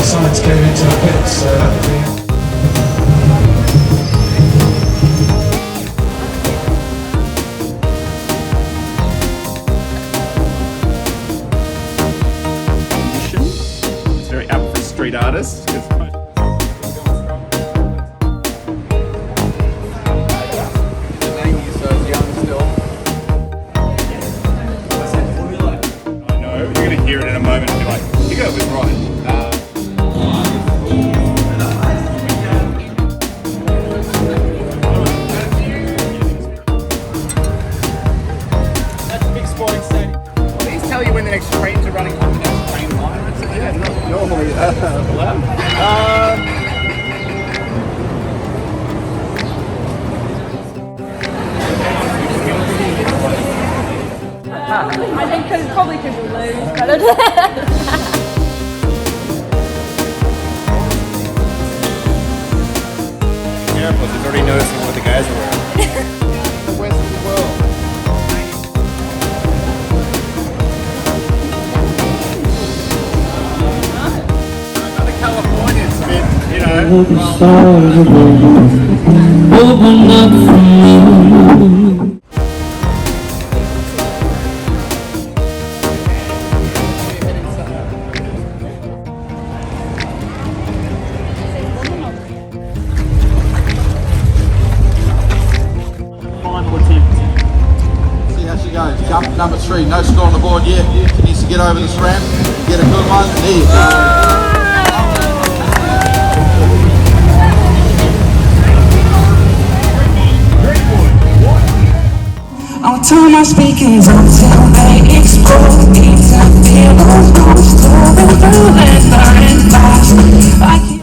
sides going into the pits, so that would be... It's very apt for street artists. You're going to hear it in a moment and be like, you got it right. That's a big sporting stadium. Well, these tell you when the next trains are running on the next train line. Yeah, not normally allowed. I think probably because you lose, but I don't Yeah, plus he's already noticing what the guys are wearing. The west of the world. Other Californians have been, you know, Open up for me. Jump number 3, no score on the board yet. He needs to get over this ramp, get a good one. There you go. I'll turn my speakers until they explode. Need to feel those ghosts going through and burning fast. I can't.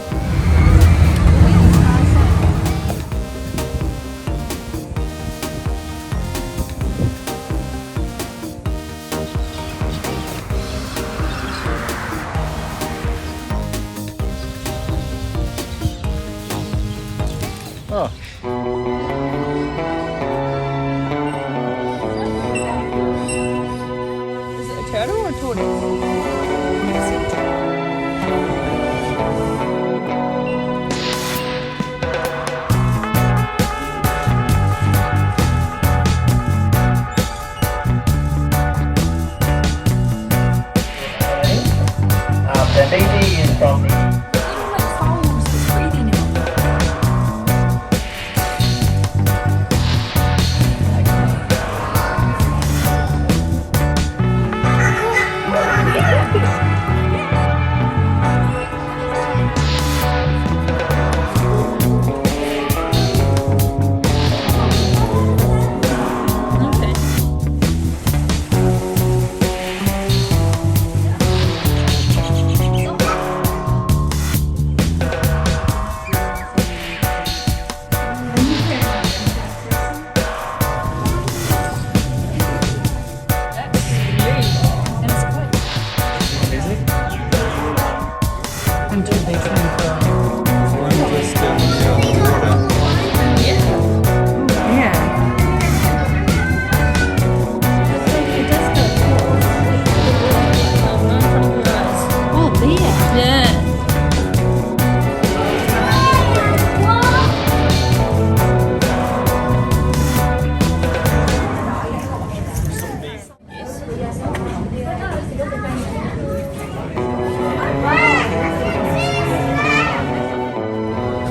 Oh. Is it a turtle or a tortoise? The baby is from the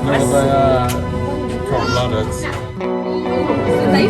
No, they are cold-blooded. Ooh, so they